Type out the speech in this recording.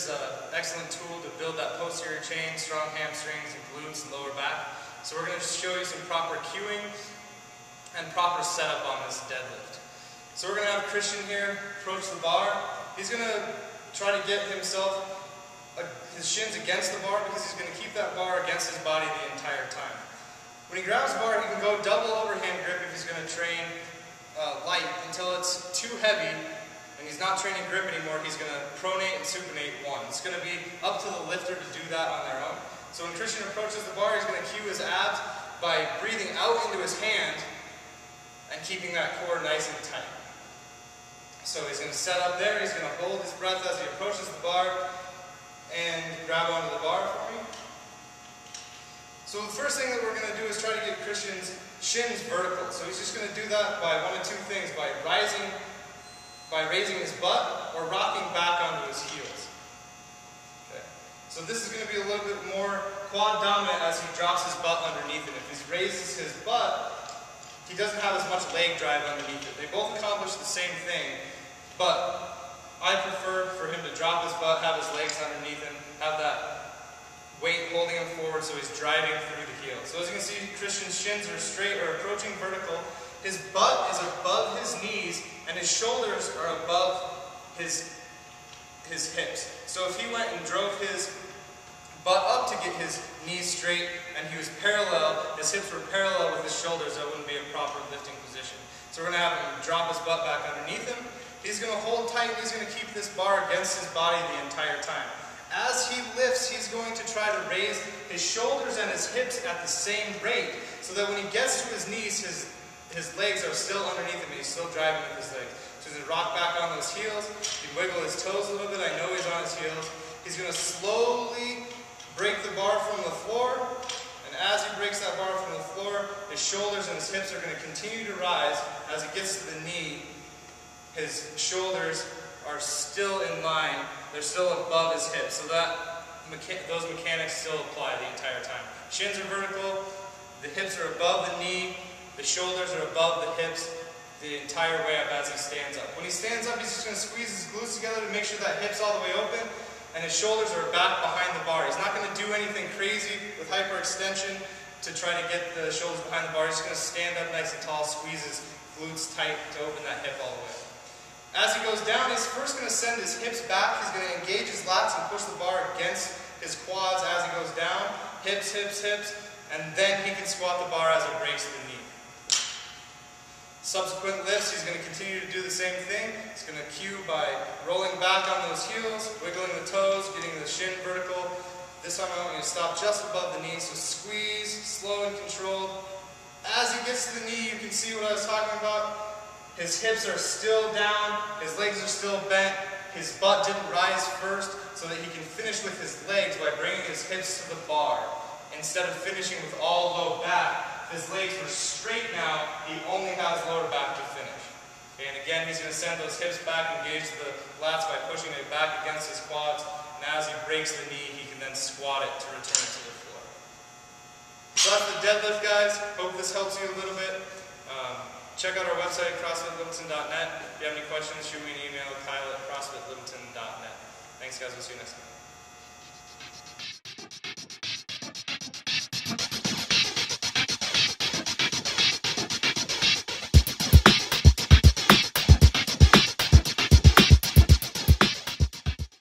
is an excellent tool to build that posterior chain, strong hamstrings and glutes and lower back. So we're going to show you some proper cueing and proper setup on this deadlift. So we're going to have Christian here approach the bar. He's going to try to get himself, his shins against the bar, because he's going to keep that bar against his body the entire time. When he grabs the bar, he can go double overhand grip if he's going to train light until it's too heavy and he's not training grip anymore. He's going to pronate and supinate one. It's going to be up to the lifter to do that on their own. So when Christian approaches the bar, he's going to cue his abs by breathing out into his hand and keeping that core nice and tight. So he's going to set up there, he's going to hold his breath as he approaches the bar and grab onto the bar for me. So the first thing that we're going to do is try to get Christian's shins vertical. So he's just going to do that by one of two things, by raising his butt or rocking back onto his heels. Okay. So this is going to be a little bit more quad dominant as he drops his butt underneath it. If he raises his butt, he doesn't have as much leg drive underneath it. They both accomplish the same thing, but I prefer for him to drop his butt, have his legs underneath him, have that weight holding him forward so he's driving through the heel. So as you can see, Christian's shins are straight or approaching vertical. His butt is above his knees and his shoulders are above his hips. So if he went and drove his butt up to get his knees straight and he was parallel, his hips were parallel with his shoulders, that wouldn't be a proper lifting position. So we're going to have him drop his butt back underneath him. He's going to hold tight and he's going to keep this bar against his body the entire time. As he lifts, he's going to try to raise his shoulders and his hips at the same rate, so that when he gets to his knees, his legs are still underneath him, he's still driving with his legs. So he's going to rock back on those heels, he wiggle his toes a little bit, I know he's on his heels. He's going to slowly break the bar from the floor, and as he breaks that bar from the floor, his shoulders and his hips are going to continue to rise. As he gets to the knee, his shoulders are still in line, they're still above his hips, so that those mechanics still apply the entire time. Shins are vertical, the hips are above the knee, the shoulders are above the hips the entire way up as he stands up. When he stands up, he's just going to squeeze his glutes together to make sure that hip's all the way open, and his shoulders are back behind the bar. He's not going to do anything crazy with hyperextension to try to get the shoulders behind the bar. He's just going to stand up nice and tall, squeeze his glutes tight to open that hip all the way. As he goes down, he's first going to send his hips back. He's going to engage his lats and push the bar against his quads as he goes down. Hips, hips, hips. And then he can squat the bar as it breaks the knee. Subsequent lifts, he's going to continue to do the same thing. He's going to cue by rolling back on those heels, wiggling the toes, getting the shin vertical. This time I want you to stop just above the knee, so squeeze, slow and controlled. As he gets to the knee, you can see what I was talking about. His hips are still down, his legs are still bent, his butt didn't rise first, so that he can finish with his legs by bringing his hips to the bar. Instead of finishing with all low back, his legs were straight now, he only has lower back to finish. Okay, and again, he's going to send those hips back, engage the lats by pushing it back against his quads, and as he breaks the knee, he can then squat it to return it to the floor. So that's the deadlift, guys. Hope this helps you a little bit. Check out our website, CrossFitLittleton.net. If you have any questions, shoot me an email, Kyle@CrossFitLittleton.net. Thanks, guys. We'll see you next time.